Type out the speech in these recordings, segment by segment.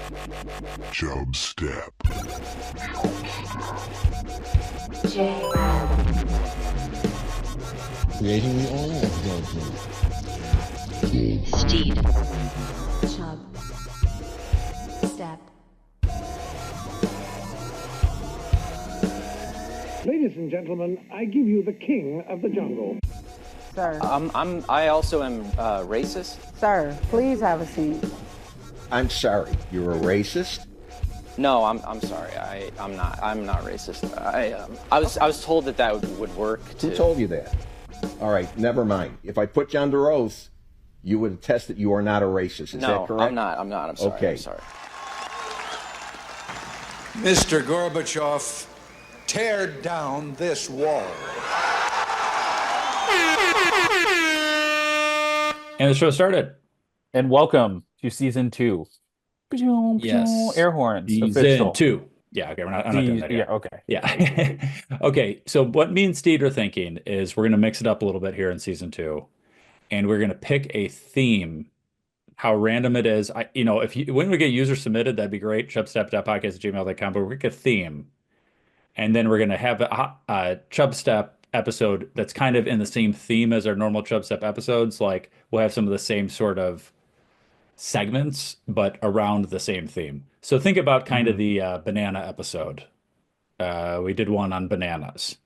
Chubstep. Jrad. Creating the oil of judgment. Steed. Chubstep. Ladies and gentlemen, I give you the king of the jungle. Sir, I also am racist. sir, please have a seat. I'm sorry, you're a racist? No, I'm sorry. I'm not racist. I was told that would work. Who told you that? All right, never mind. If I put you under oath, you would attest that you are not a racist. Is that correct? No, I'm not. I'm sorry. Okay. I'm sorry. Mr. Gorbachev, tear down this wall. And the show started. And welcome to season 2. Yes. Air horns. Season Official. 2. Yeah, okay, I'm not doing that yet. Yeah, okay. Yeah. Okay, so what me and Steed are thinking is we're going to mix it up a little bit here in season 2, and we're going to pick a theme. How random it is. When we get user submitted, that'd be great. Chubstep.podcast@gmail.com, but we're going to pick a theme. And then we're going to have a Chubstep episode that's kind of in the same theme as our normal Chubstep episodes. Like, we'll have some of the same sort of segments, but around the same theme. So think about kind of the banana episode. We did one on bananas.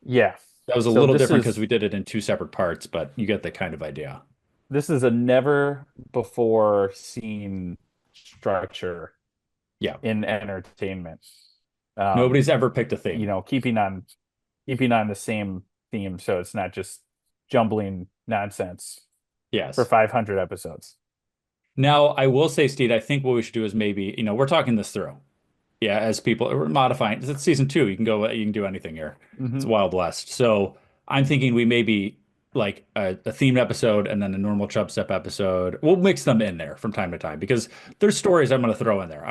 Yeah. That was a little different because we did it in 2 separate parts, but you get the kind of idea. This is a never before seen structure in entertainment. Nobody's ever picked a theme. Keeping on the same theme, so it's not just jumbling nonsense. Yes. For 500 episodes. Now, I will say, Steve, I think what we should do is maybe, we're talking this through. Yeah, as people are modifying. It's season 2. You can do anything here. Mm-hmm. It's Wild West. So I'm thinking we maybe like a themed episode and then a normal Chubstep episode. We'll mix them in there from time to time because there's stories I'm going to throw in there.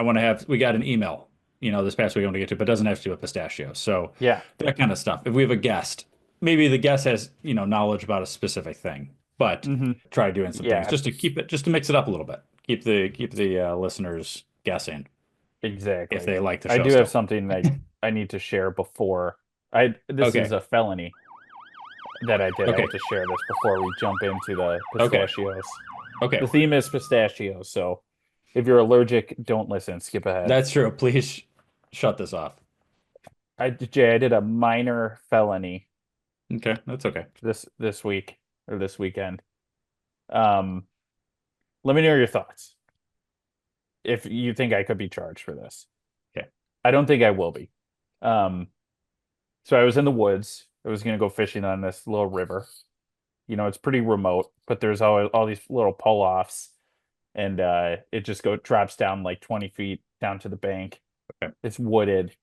We got an email, this past week I want to get to, but it doesn't have to do with pistachios. So yeah, that kind of stuff. If we have a guest, maybe the guest has, knowledge about a specific thing. But try doing some things just to mix it up a little bit. Keep the listeners guessing. Exactly. If they like the show. I do have something I need to share before. This is a felony that I did. Okay. I want to share this before we jump into the pistachios. Okay. The theme is pistachios, so if you're allergic, don't listen. Skip ahead. That's true. Please shut this off. I did a minor felony. Okay, that's okay. This week. Or this weekend. Let me know your thoughts. If you think I could be charged for this. Okay. I don't think I will be. So I was in the woods. I was going to go fishing on this little river. It's pretty remote, but there's all these little pull-offs. And it just drops down like 20 feet down to the bank. Okay. It's wooded.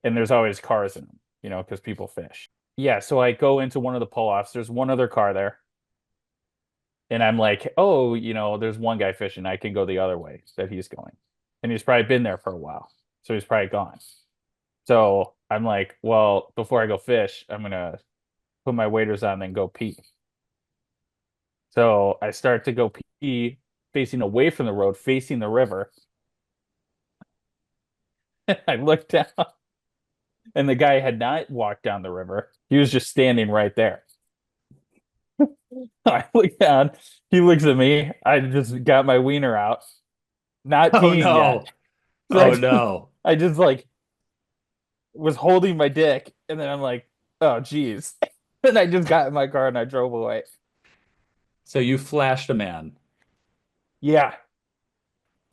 And there's always cars in them, because people fish. Yeah, so I go into one of the pull-offs. There's one other car there. And I'm like, oh, there's one guy fishing. I can go the other way that he's going. And he's probably been there for a while. So he's probably gone. So I'm like, well, before I go fish, I'm going to put my waders on and go pee. So I start to go pee facing away from the road, facing the river. I look down. And the guy had not walked down the river. He was just standing right there. I look down. He looks at me. I just got my wiener out. Not peeing yet. Oh, no. I just was holding my dick. And then I'm like, oh, geez. And I just got in my car and I drove away. So you flashed a man. Yeah.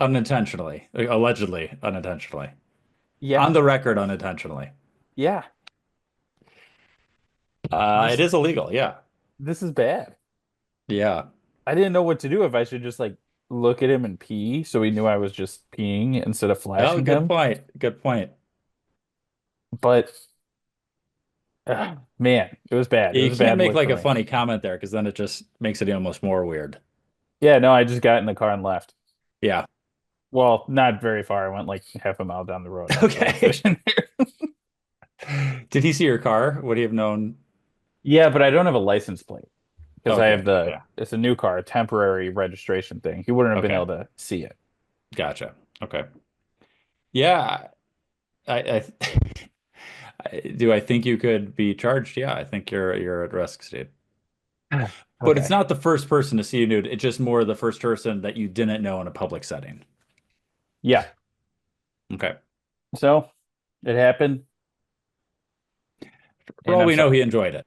Unintentionally. Allegedly unintentionally. Yeah. On the record, unintentionally. Yeah. It is illegal, yeah. This is bad. Yeah. I didn't know what to do, if I should just look at him and pee so he knew I was just peeing instead of flashing him. Good point. Good point. But man, it was bad. Yeah, it you was a can't bad make look for a me. funny comment there because then it just makes it almost more weird. Yeah, no, I just got in the car and left. Yeah. Well, not very far. I went half a mile down the road. Okay. Did he see your car? Would he have known? Yeah, but I don't have a license plate because I Okay, have it's a new car, a temporary registration thing. He wouldn't have been Okay. able to see it. Gotcha. Okay. Yeah. I do I think you could be charged? Yeah, I think you're at risk, Steve. But it's Okay. not the first person to see you nude. It's just more the first person that you didn't know in a public setting. Yeah. Okay. So it happened, For and all I'm we know, sorry. he enjoyed it.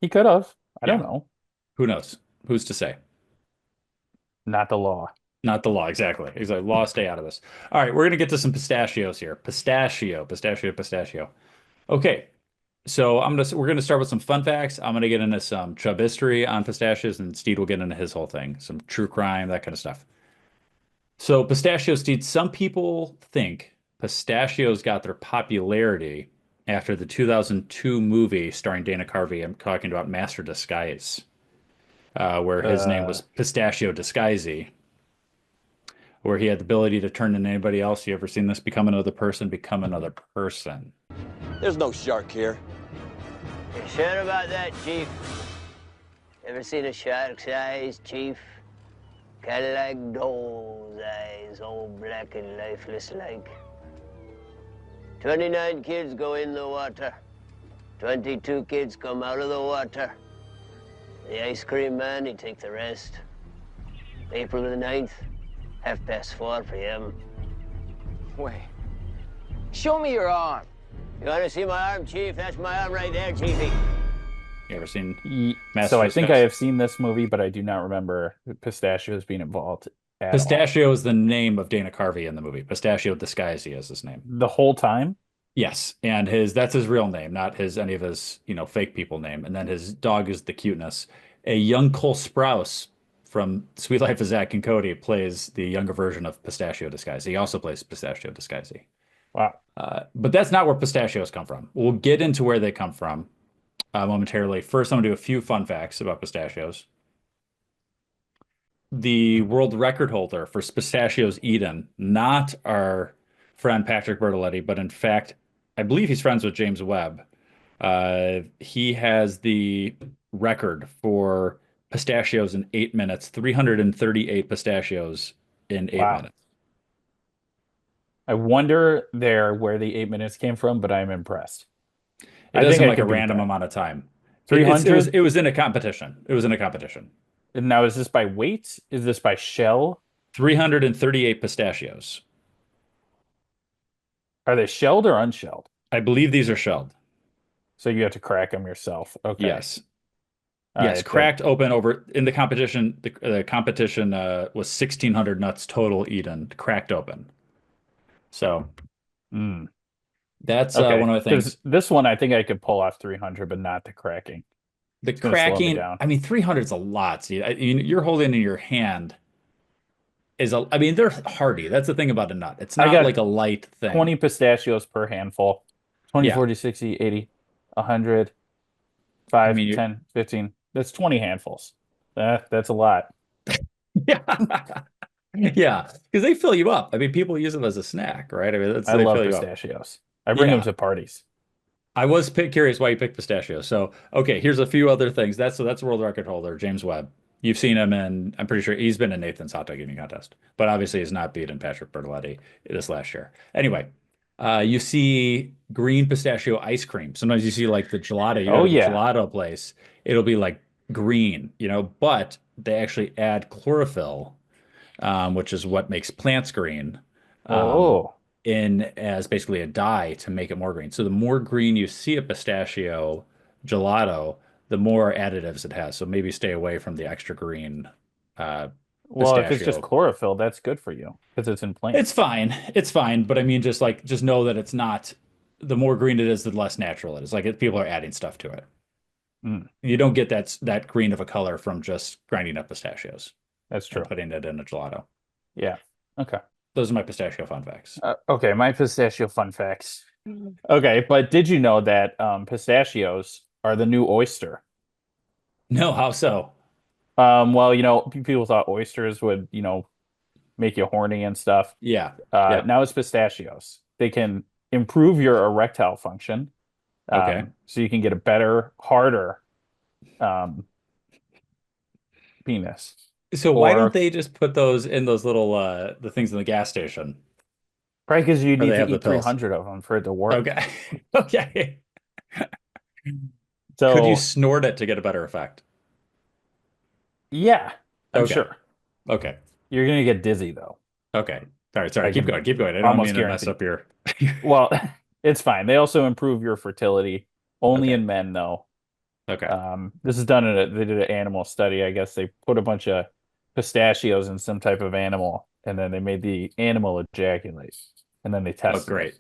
He could have. I don't Yeah. know. Who knows? Who's to say? Not the law. Not the law, exactly. Exactly. Law, stay out of this. All right, we're gonna get to some pistachios here. Pistachio. Okay, so we're gonna start with some fun facts. I'm gonna get into some Chubsitory on pistachios, and Steed will get into his whole thing, some true crime, that kind of stuff. So pistachios, Steed, some people think pistachios got their popularity after the 2002 movie starring Dana Carvey. I'm talking about Master Disguise, where his name was Pistachio Disguisey, where he had the ability to turn into anybody else. You ever seen this? Become another person, become another person. There's no shark here. You sure about that, Chief? Ever seen a shark's eyes, Chief? Kind of like doll's eyes, all black and lifeless like. 29 kids go in the water. 22 kids come out of the water. The ice cream man, he take the rest. April the 9th, 4:30 for him. Wait. Show me your arm. You want to see my arm, Chief? That's my arm right there, Chiefy. You ever seen So Master I think I Disguise? have seen this movie, but I do not remember pistachios being involved at all. Pistachio is the name of Dana Carvey in the movie. Pistachio Disguisey is his name. The whole time? Yes, and that's his real name, not any of his, fake people name. And then his dog is the cuteness. A young Cole Sprouse from Sweet Life of Zack and Cody plays the younger version of Pistachio Disguisey. He also plays Pistachio Disguisey. Wow. But that's not where pistachios come from. We'll get into where they come from momentarily. First, I'm going to do a few fun facts about pistachios. The world record holder for pistachios eaten, not our friend Patrick Bertoletti, but in fact, I believe he's friends with James Webb. He has the record for pistachios in 8 minutes, 338 pistachios in 8 Wow. minutes. I wonder where the 8 minutes came from, but I'm impressed. It I doesn't think I like a could beat random that. amount of time. 300? It was in a competition. It was in a competition. And now, is this by weight? Is this by shell? 338 pistachios. Are they shelled or unshelled? I believe these are shelled. So you have to crack them yourself. Okay. Yes. All Yes, right, cracked open over in the competition. The competition was 1,600 nuts total eaten, cracked open. So that's Okay. one of the 'Cause things. this one, I think I could pull off 300, but not the cracking. The gonna slow me cracking, down. I mean, 300 is a lot. See, you're holding in your hand I mean, they're hardy. That's the thing about a nut. It's I not got like a light thing. 20 pistachios per handful. 20, Yeah. 40, 60, 80, 100, 5, I mean, 10, 15. That's 20 handfuls. That's a lot. Yeah. Yeah, because they fill you up. I mean, people use them as a snack, right? I mean, I they love fill you up. pistachios. I bring them Yeah. to parties. I was curious why you picked pistachios. So, okay, here's a few other things. That's world record holder, James Webb. You've seen him, and I'm pretty sure he's been in Nathan's hot dog eating contest, but obviously he's not beaten Patrick Bertoletti this last year. Anyway, you see green pistachio ice cream. Sometimes you see like the gelato. You go Oh, to the yeah. gelato place, it'll be like green, but they actually add chlorophyll, which is what makes plants green. Oh, In as basically a dye to make it more green. So the more green you see a pistachio gelato, the more additives it has. So maybe stay away from the extra green well, if it's just pistachio. chlorophyll, that's good for you because it's in plants. It's fine. It's fine. But I mean, just know that it's not, the more green it is, the less natural it is. Like people are adding stuff to it. You don't get that green of a color from just grinding up pistachios That's true. and putting it in a gelato. Yeah. Okay. Those are my pistachio fun facts. Okay, my pistachio fun facts. Okay, but did you know that pistachios are the new oyster? No, how so? Well, people thought oysters would, make you horny and stuff. Yeah. Yeah. Now it's pistachios. They can improve your erectile function. Okay. So you can get a better, harder penis. So why Or don't they just put those in those little the things in the gas station probably because you where need they to have the eat pills? 300 of them for it to work. Okay. Okay. Could you So snort it to get a better effect? yeah, I'm Okay. sure Okay. you're gonna get dizzy though. Okay. All right. Sorry. I Keep can going. Keep going. I don't almost mean to mess guarantee. up your. Well, it's fine. They also improve your fertility, only Okay. in men though. Okay. This is done they did an animal study. I guess they put a bunch of pistachios in some type of animal, and then they made the animal ejaculate, and then they Oh, tested it. great.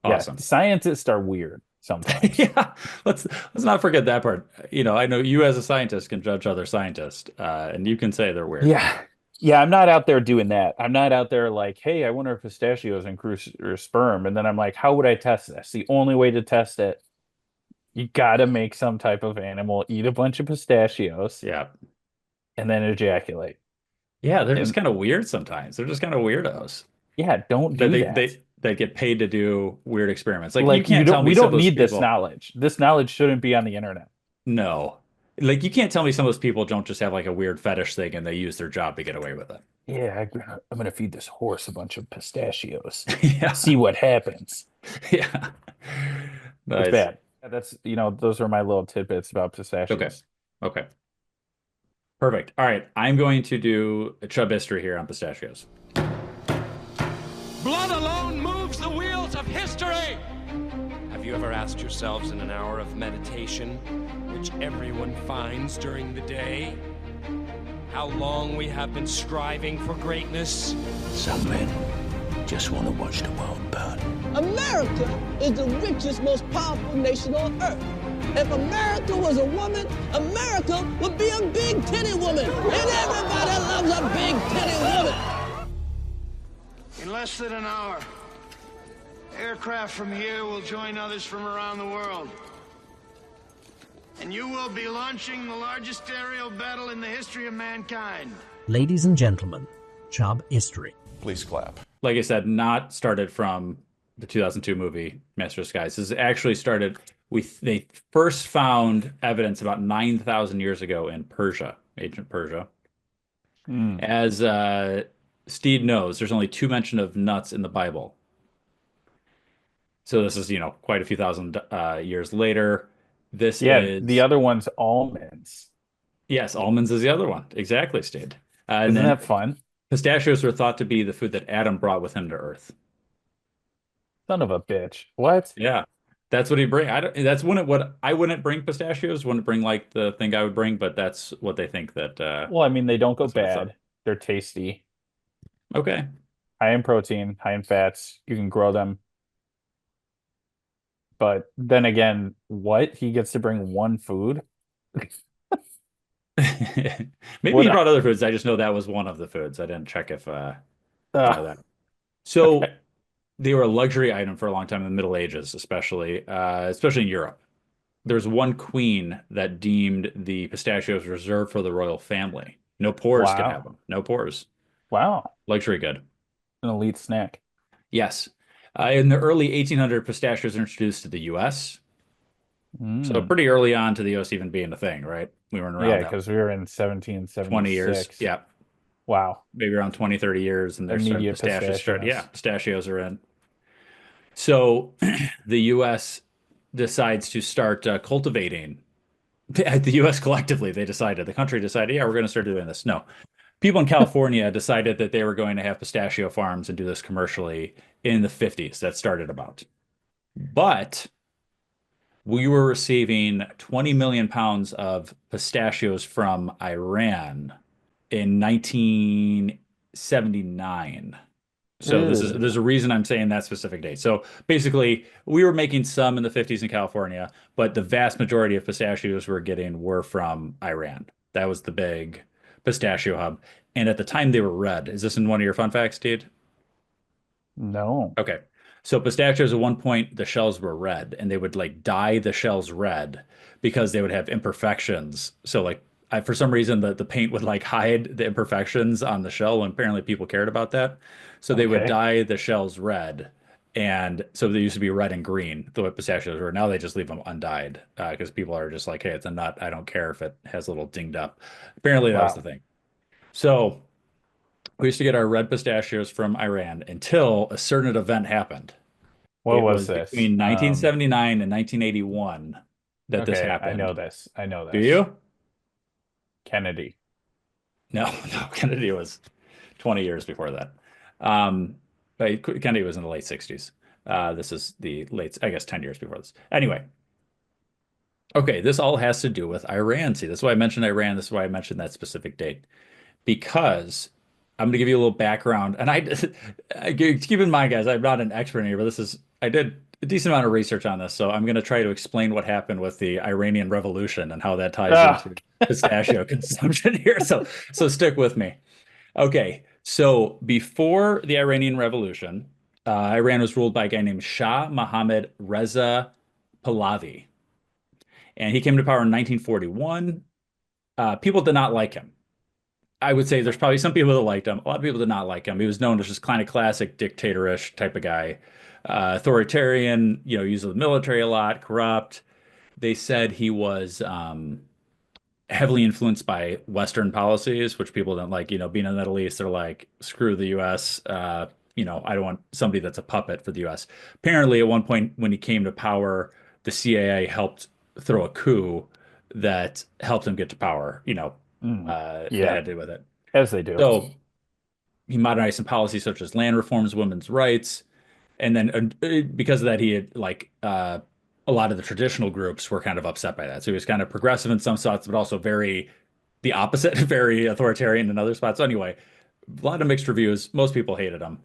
Yeah, Awesome. scientists are weird sometimes. Yeah. Let's not forget that part. I know you as a scientist can judge other scientists, and you can say they're weird. Yeah. Yeah, I'm not out there doing that. I'm not out there like, hey, I wonder if pistachios increase your sperm. And then I'm like, how would I test this? The only way to test it, you gotta make some type of animal eat a bunch of pistachios Yeah. and then ejaculate. Yeah. They're just And kind of weird sometimes. They're just kind of weirdos. yeah, don't That do they that. they get paid to do weird experiments. Like you Like you can't tell don't me we some of don't those need this people. knowledge. This knowledge shouldn't be on the internet. No. Like you can't tell me some of those people don't just have like a weird fetish thing and they use their job to get away with it. Yeah, I'm gonna feed this horse a bunch of pistachios. Yeah. See what happens. Yeah. It's Nice. bad. That's those are my little tidbits about pistachios. Okay. Okay. Perfect. All right. I'm going to do a chub history here on pistachios. Blood alone moves the wheels of history. Have you ever asked yourselves in an hour of meditation, which everyone finds during the day, how long we have been striving for greatness? Some men just want to watch the world burn. America is the richest, most powerful nation on earth. If America was a woman, America would be a big titty woman. And everybody loves a big titty woman. In less than an hour, aircraft from here will join others from around the world. And you will be launching the largest aerial battle in the history of mankind. Ladies and gentlemen, Chub History. Please clap. Like I said, not started from the 2002 movie Master of Disguise. This actually started they first found evidence about 9,000 years ago in Persia, ancient Persia. As Steed knows, there's only 2 mention of nuts in the Bible. So this is, quite a few thousand years later. This is the other one's almonds. Yes, almonds is the other one. Exactly, Steed. Isn't that fun? Pistachios were thought to be the food that Adam brought with him to Earth. Son of a bitch. What? Yeah. That's what he bring. That's what I wouldn't bring pistachios. Wouldn't bring like the thing I would bring, but that's what they think that. Well, I mean, they don't go bad. They're tasty. Okay. High in protein, high in fats. You can grow them. But then again, what? He gets to bring one food? Maybe he brought other foods. I just know that was one of the foods. I didn't check if that. So they were a luxury item for a long time in the Middle Ages, especially in Europe. There's one queen that deemed the pistachios reserved for the royal family. No pores can have them. No pores. Wow. Luxury good. An elite snack. Yes. In the early 1800s, pistachios were introduced to the U.S. So pretty early on to the U.S. even being a thing, right? We weren't around. Yeah, because we were in 1776. 20 years. Yeah. Wow. Maybe around 20, 30 years. And there's pistachios. Yeah, pistachios are in. So the U.S. decides to start cultivating. The U.S. collectively, the country decided, yeah, we're going to start doing this. No. People in California decided that they were going to have pistachio farms and do this commercially in the 50s. That started about. But we were receiving 20 million pounds of pistachios from Iran in 1979. So there's a reason I'm saying that specific date. So basically, we were making some in the 50s in California, but the vast majority of pistachios were from Iran. That was the big pistachio hub. And at the time they were red. Is this in one of your fun facts, Steve? No. Okay. So pistachios at one point, the shells were red, and they would like dye the shells red because they would have imperfections. So for some reason, the paint would like hide the imperfections on the shell, and apparently people cared about that. So they would dye the shells red. And so they used to be red and green, the way pistachios were. Now they just leave them undyed because people are just like, hey, it's a nut. I don't care if it has a little dinged up. Apparently that was the thing. So we used to get our red pistachios from Iran until a certain event happened. What It was was this? between 1979 and 1981 that this Okay, happened. I know this. I know Do this. you? Kennedy. No, Kennedy was 20 years before that. But Kennedy was in the late 60s. This is the late, I guess, 10 years before this. Anyway, okay, this all has to do with Iran. See, that's why I mentioned Iran. This is why I mentioned that specific date. Because I'm going to give you a little background. And keep in mind, guys, I'm not an expert here, but I did a decent amount of research on this. So I'm going to try to explain what happened with the Iranian Revolution and how that ties into pistachio consumption here. So stick with me. Okay, so before the Iranian Revolution, Iran was ruled by a guy named Shah Mohammad Reza Pahlavi. And he came to power in 1941. People did not like him. I would say there's probably some people that liked him. A lot of people did not like him. He was known as just kind of classic dictatorish type of guy. Authoritarian, used the military a lot, corrupt. They said he was heavily influenced by Western policies, which people don't like. Being in the Middle East, they're like, screw the U.S. I don't want somebody that's a puppet for the U.S. Apparently, at one point when he came to power, the CIA helped throw a coup that helped him get to power. That had to do with it. As they do. So he modernized some policies such as land reforms, women's rights, and then because of that, he had a lot of the traditional groups were kind of upset by that. So he was kind of progressive in some spots, but also the opposite, very authoritarian in other spots. So anyway, a lot of mixed reviews. Most people hated him.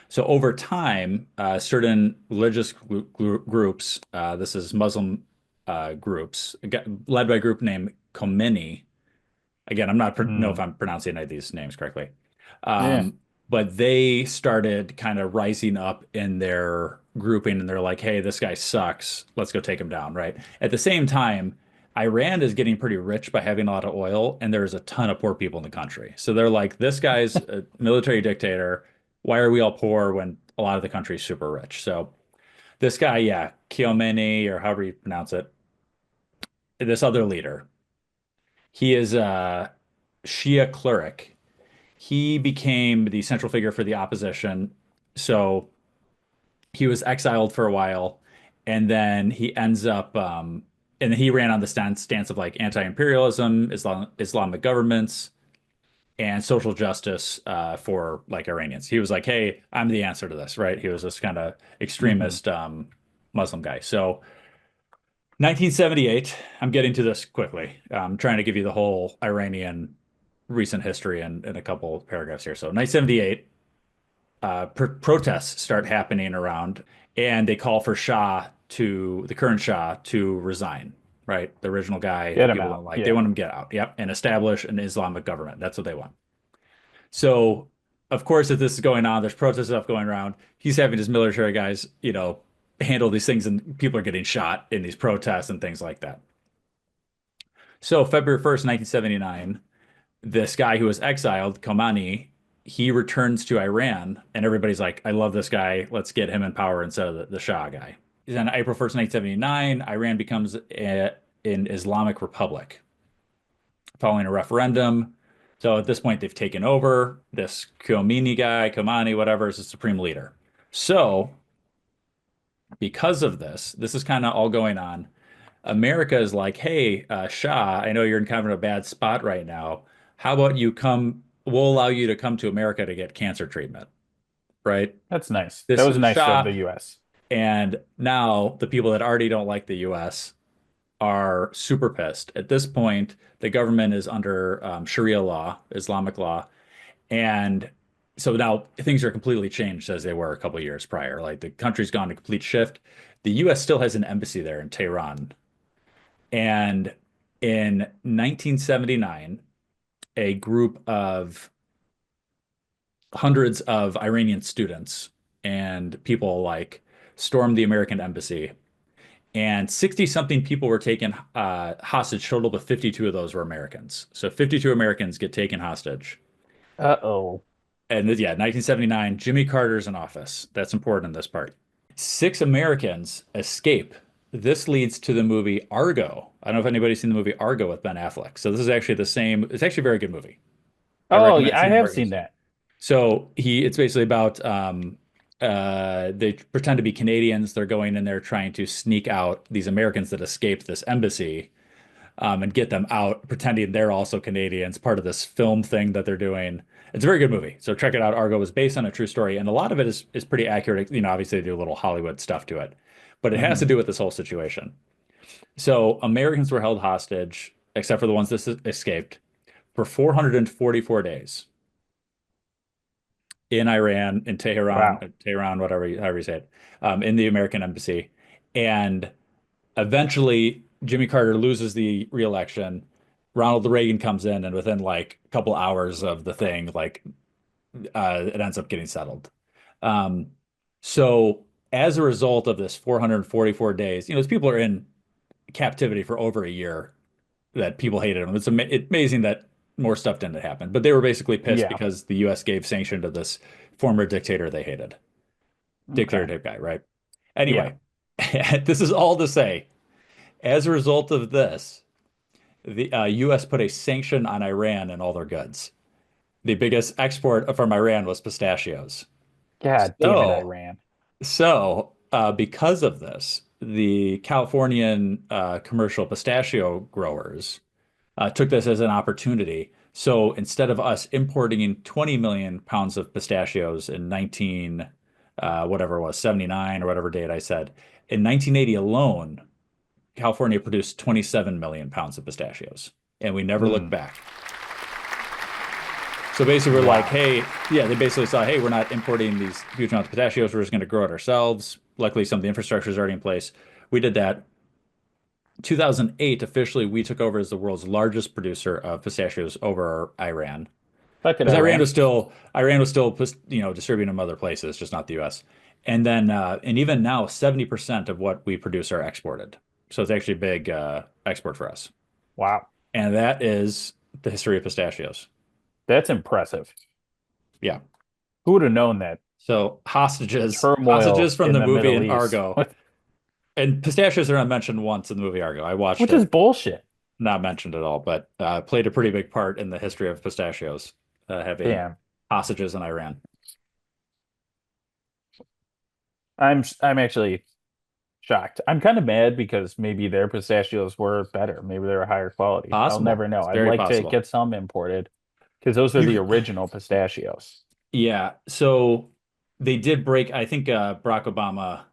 So over time, certain religious groups, this is Muslim groups, led by a group named Khomeini. Again, I'm not know if I'm pronouncing any of these names correctly. But they started kind of rising up in their grouping, and they're like, hey, this guy sucks. Let's go take him down, right? At the same time, Iran is getting pretty rich by having a lot of oil, and there's a ton of poor people in the country. So they're like, this guy's a military dictator. Why are we all poor when a lot of the country is super rich? So this guy, Khomeini, or however you pronounce it, this other leader, he is a Shia cleric. He became the central figure for the opposition. So he was exiled for a while, and then he ends up, and he ran on the stance of like anti-imperialism, Islamic governments, and social justice for like Iranians. He was like, hey, I'm the answer to this, right? He was this kind of extremist Muslim guy. So 1978, I'm getting to this quickly. I'm trying to give you the whole Iranian recent history in a couple of paragraphs here. So 1978, protests start happening around, and they call for the current Shah to resign, right? The original guy, Get him people out. don't like. They want him to get out, and establish an Islamic government. That's what they want. So, of course, if this is going on, there's protest stuff going around. He's having his military guys, handle these things, and people are getting shot in these protests and things like that. So February 1st, 1979, this guy who was exiled, Khomeini, he returns to Iran, and everybody's like, I love this guy. Let's get him in power instead of the Shah guy. Then April 1st, 1979, Iran becomes an Islamic Republic following a referendum. So at this point, they've taken over. This Khomeini, whatever, is the supreme leader. So because of this is kind of all going on. America is like, hey, Shah, I know you're in kind of a bad spot right now. How about we'll allow you to come to America to get cancer treatment, right? That's nice. This That was is nice Shah, of the U.S. And now the people that already don't like the U.S. are super pissed. At this point, the government is under Sharia law, Islamic law. And so now things are completely changed as they were a couple of years prior. Like the country's gone to complete shift. The U.S. still has an embassy there in Tehran. And in 1979, a group of hundreds of Iranian students and people like stormed the American embassy, and 60-something people were taken hostage. Total of 52 of those were Americans. So 52 Americans get taken hostage. Uh-oh. And 1979, Jimmy Carter's in office. That's important in this part. 6 Americans escape. This leads to the movie Argo. I don't know if anybody's seen the movie Argo with Ben Affleck. So this is actually it's actually a very good movie. I Oh, recommend yeah, I seeing have Argo. seen that. So it's basically about they pretend to be Canadians. They're going in there trying to sneak out these Americans that escaped this embassy, and get them out, pretending they're also Canadians, part of this film thing that they're doing. It's a very good movie. So check it out. Argo is based on a true story, and a lot of it is pretty accurate. You know, obviously they do a little Hollywood stuff to it, but it has to do with this whole situation. So Americans were held hostage, except for the ones that escaped, for 444 days in Iran, in Tehran, Wow. Tehran, whatever, however you say it, in the American embassy. And eventually, Jimmy Carter loses the re-election. Ronald Reagan comes in, and within like a couple hours of the thing, like it ends up getting settled. Um, so as a result of this 444 days, these people are in captivity for over a year. That people hated them. It's amazing that more stuff didn't happen, but they were basically pissed Yeah. because the U.S. gave sanction to this former dictator they hated. Dictator guy, right? Anyway, this is all to say, as a result of this, the U.S. put a sanction on Iran and all their goods. The biggest export from Iran was pistachios. God damn it, Iran. So, because of this, the Californian commercial pistachio growers took this as an opportunity. So instead of us importing 20 million pounds of pistachios in whatever it was, 79 or whatever date I said, in 1980 alone, California produced 27 million pounds of pistachios, and we never looked back. So basically, we're like, hey, yeah, they basically saw, hey, we're not importing these huge amounts of pistachios. We're just going to grow it ourselves. Luckily, some of the infrastructure is already in place. We did that. 2008, officially, we took over as the world's largest producer of pistachios over Iran. Because Iran was still, distributing them other places, just not the U.S. And then, and even now, 70% of what we produce are exported. So it's actually a big export for us. Wow. And that is the history of pistachios. That's impressive. Yeah. Who would have known that? So hostages from in the movie Middle and East. Argo. And pistachios are not mentioned once in the movie Argo. I watched Which it. is bullshit. Not mentioned at all, but played a pretty big part in the history of pistachios, having hostages in Iran. I'm actually shocked. I'm kind of mad because maybe their pistachios were better. Maybe they were higher quality. Possible. I'll never know. I'd like to get some imported because those are the original pistachios. Yeah. So they did break. I think Barack Obama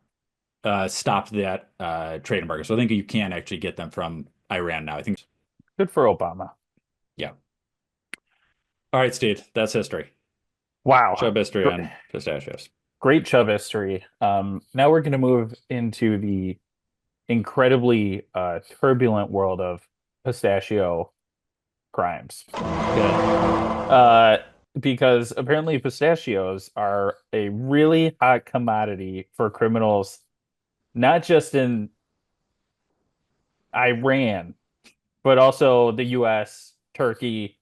stopped that trade embargo. So I think you can actually get them from Iran now. I think. Good for Obama. Yeah. All right, Steve. That's history. Wow. Chub history on pistachios. Great chub history. Now we're going to move into the incredibly turbulent world of pistachio crimes. Good. Because apparently pistachios are a really hot commodity for criminals, not just in Iran, but also the U.S., Turkey,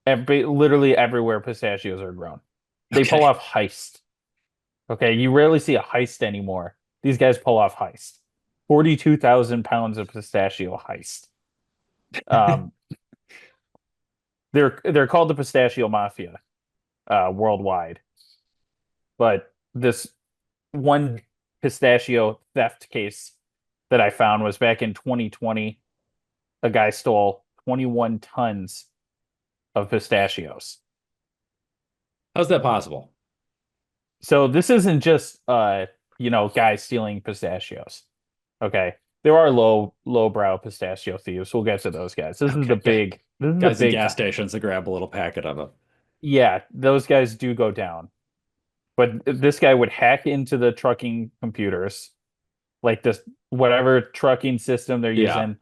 literally everywhere pistachios are grown. They pull off heists. Okay, you rarely see a heist anymore. These guys pull off heist. 42,000 pounds of pistachio heist. They're called the Pistachio Mafia worldwide. But this one pistachio theft case that I found was back in 2020. A guy stole 21 tons of pistachios. How's that possible? So this isn't just guys stealing pistachios. Okay. There are lowbrow pistachio thieves. We'll get to those guys. This is the big guys at gas stations to grab a little packet of it. Yeah, those guys do go down. But this guy would hack into the trucking computers, like this whatever trucking system they're using.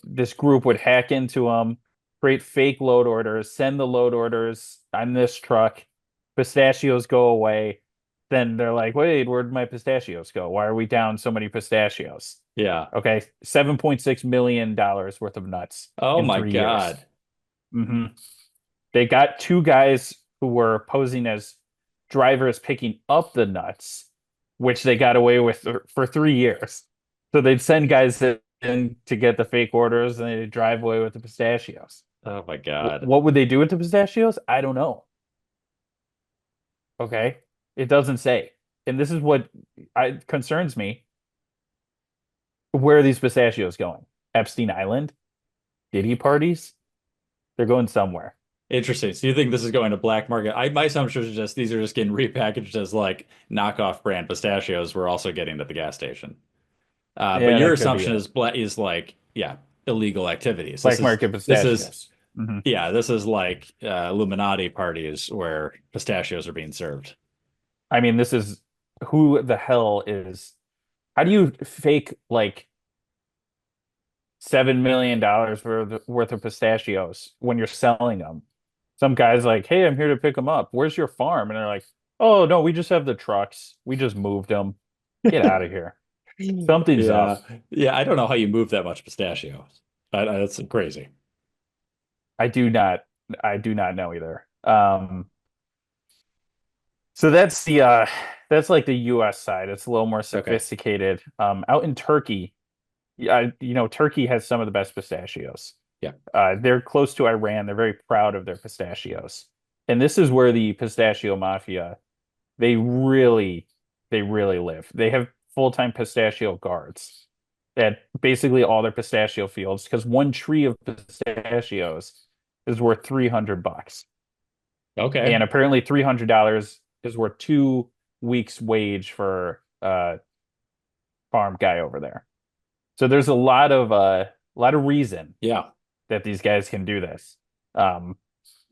This group would hack into them, create fake load orders, send the load orders on this truck. Pistachios go away. Then they're like, wait, where'd my pistachios go? Why are we down so many pistachios? Yeah. Okay. $7.6 million worth of nuts. Oh my God. Mm-hmm. They got two guys who were posing as drivers picking up the nuts, which they got away with for 3 years. So they'd send guys in to get the fake orders and they'd drive away with the pistachios. Oh my God. What would they do with the pistachios? I don't know. Okay. It doesn't say. And this is what concerns me. Where are these pistachios going? Epstein Island? Diddy parties? They're going somewhere. Interesting. So you think this is going to black market? My assumption is just these are just getting repackaged as like knockoff brand pistachios we're also getting at the gas station. But Yeah, your that could be assumption it. is like, yeah, illegal activities. Black market This is pistachios. Mhm. yeah, this is like Illuminati parties where pistachios are being served. I mean, this is who the hell is. How do you fake like $7 million worth of pistachios when you're selling them? Some guy's like, "Hey, I'm here to pick them up. Where's your farm?" And they're like, "Oh no, we just have the trucks. We just moved them. Get out of here. Something's Yeah. up." Yeah, I don't know how you move that much pistachios. That's crazy. I do not. I do not know either. So that's like the U.S. side. It's a little more sophisticated. Out in Turkey, Turkey has some of the best pistachios. Yeah. They're close to Iran. They're very proud of their pistachios. And this is where the pistachio mafia, they really live. They have full-time pistachio guards at basically all their pistachio fields because one tree of pistachios is worth $300. Okay. And apparently $300 is worth 2 weeks' wage for a farm guy over there. So there's a lot of reason that these guys can do this.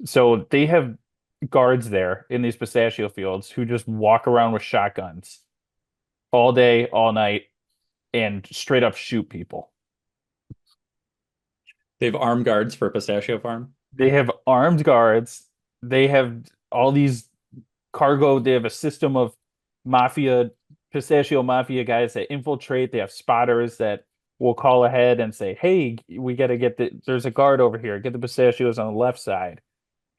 So they have guards there in these pistachio fields who just walk around with shotguns all day, all night, and straight up shoot people. They have armed guards for a pistachio farm? They have armed guards. They have all these cargo. They have a system of pistachio mafia guys that infiltrate. They have spotters that will call ahead and say, "Hey, we got to there's a guard over here. Get the pistachios on the left side."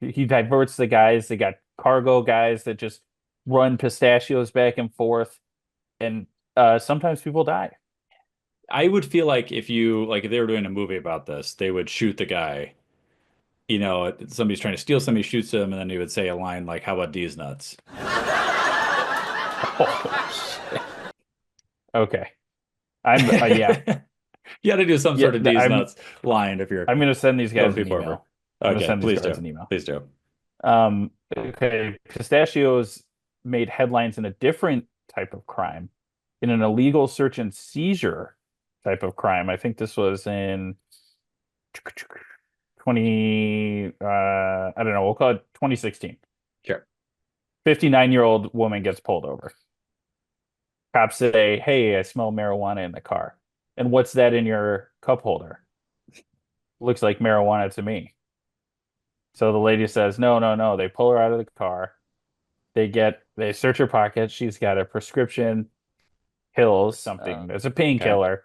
He diverts the guys. They got cargo guys that just run pistachios back and forth. And sometimes people die. I would feel like if they were doing a movie about this, they would shoot the guy. Somebody's trying to steal somebody, shoots him, and then he would say a line like, "How about these nuts?" Oh, shit. Okay. Yeah. You got to do some sort of these nuts line if you're. I'm going to send these guys an people email. over. I'm going to send these guys an email. Please do. Okay. Pistachios made headlines in a different type of crime, in an illegal search and seizure type of crime. I think this was in 2016. Sure. 59-year-old woman gets pulled over. Cops say, "Hey, I smell marijuana in the car." "And what's that in your cup holder?" "Looks like marijuana to me." So the lady says, No. They pull her out of the car. They search her pocket. She's got a prescription pills, something. It's a painkiller.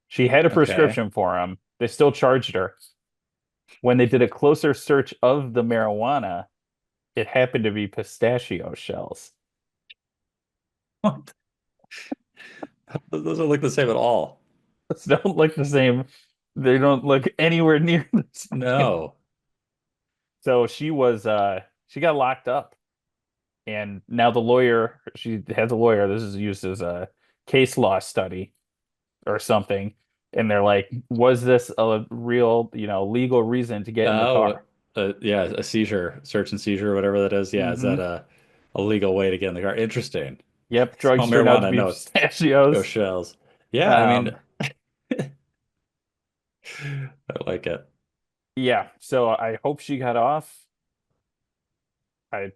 She had a prescription for him. They still charged her. When they did a closer search of the marijuana, it happened to be pistachio shells. What? Those don't look the same at all. Those don't look the same. They don't look anywhere near the same. No. So she got locked up. And now she has a lawyer. This is used as a case law study or something. And they're like, was this a real, legal reason to get in the car? Yeah, a seizure, search and seizure, or whatever that is. Yeah, is that a legal way to get in the car? Interesting. Yep, drugs turned out to be pistachios. Go shells. Yeah, I mean, I like it. Yeah, so I hope she got off. I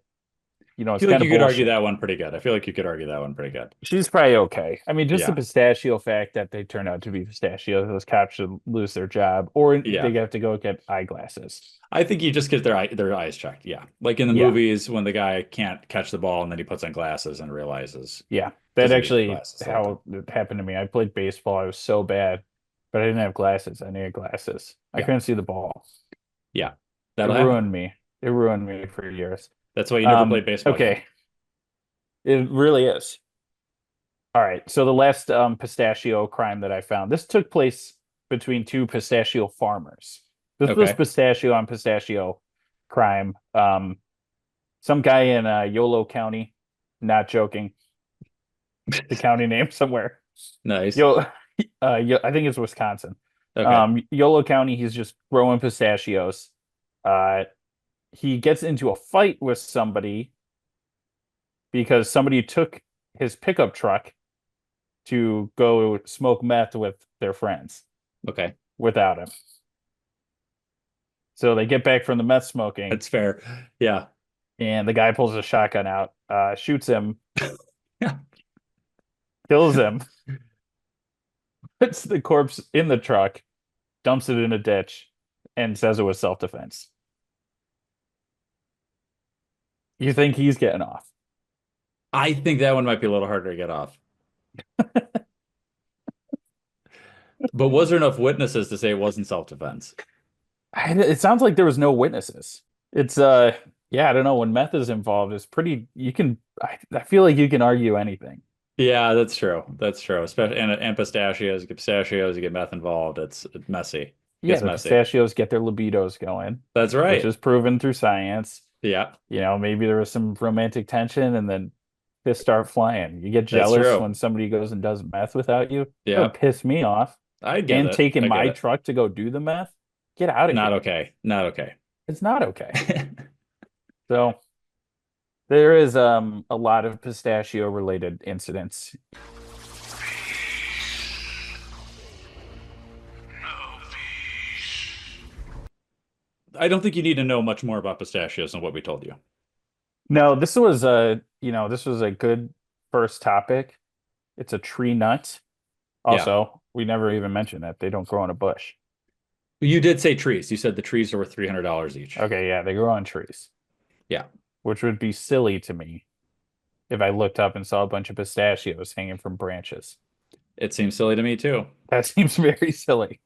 feel like you could argue that one pretty good. I feel like you could argue that one pretty good. She's probably okay. I mean, just the pistachio fact that they turn out to be pistachios, those cops should lose their job, or they have to go get eyeglasses. I think you just get their eyes checked. Yeah, like in the movies when the guy can't catch the ball and then he puts on glasses and realizes. Yeah, that actually how it happened to me. I played baseball. I was so bad, but I didn't have glasses. I needed glasses. I couldn't see the ball. Yeah, it ruined me. It ruined me for years. That's why you never played baseball. Okay. It really is. All right. So the last pistachio crime that I found, this took place between two pistachio farmers. This was pistachio on pistachio crime. Some guy in Yolo County, not joking, the county name somewhere. Nice. I think it's Wisconsin. Okay. Yolo County, he's just growing pistachios. He gets into a fight with somebody because somebody took his pickup truck to go smoke meth with their friends. Okay. Without him. So they get back from the meth smoking. That's fair. Yeah. And the guy pulls a shotgun out, shoots him, kills him, puts the corpse in the truck, dumps it in a ditch, and says it was self-defense. You think he's getting off? I think that one might be a little harder to get off. But was there enough witnesses to say it wasn't self-defense? It sounds like there was no witnesses. It's yeah, I don't know. When meth is involved, it's pretty. I feel like you can argue anything. Yeah, that's true. That's true. Especially and pistachios, you get meth involved. It's messy. Yeah, the pistachios get their libidos going. That's right. Which is proven through science. Yeah. You know, maybe there was some romantic tension, and then fists start flying. You get jealous when somebody goes and does meth without you. Yeah, that would piss me off. I get and it. taking my truck to go do the meth. Get out of here. Not okay. Not okay. It's not okay. So there is a lot of pistachio related incidents. I don't think you need to know much more about pistachios than what we told you. No, this was a good first topic. It's a tree nut. Also, we never even mentioned that they don't grow on a bush. You did say trees. You said the trees are worth $300 each. Okay, yeah, they grow on trees. Yeah. Which would be silly to me if I looked up and saw a bunch of pistachios hanging from branches. It seems silly to me too. That seems very silly.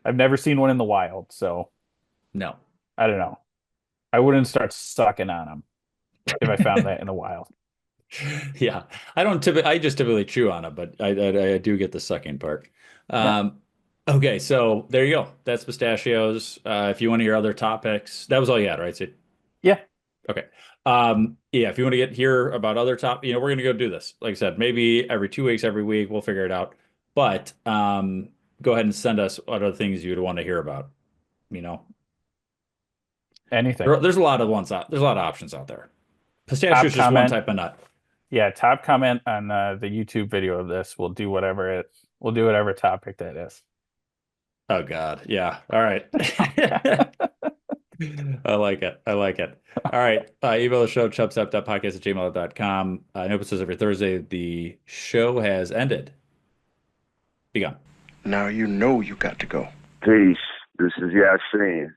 I've never seen one in the wild, so no. I don't know. I wouldn't start sucking on them if I found that in the wild. Yeah, I just typically chew on it, but I do get the sucking part. Okay, so there you go. That's pistachios. If you want to hear other topics, that was all you had, right, Sid? Yeah. Okay. Yeah, if you want to hear about other we're going to go do this. Like I said, maybe every 2 weeks, every week, we'll figure it out. But go ahead and send us other things you'd want to hear about. Anything. There's a lot of there's a lot of options out there. Pistachio is just one type of nut. Yeah, top comment on the YouTube video of this. We'll do whatever topic that is. Oh God, yeah. All right. I like it. All right. Email the show, chubstep.podcast@gmail.com. I know it says every Thursday. The show has ended. Be gone. Now you know you got to go. Peace. This is Yasin.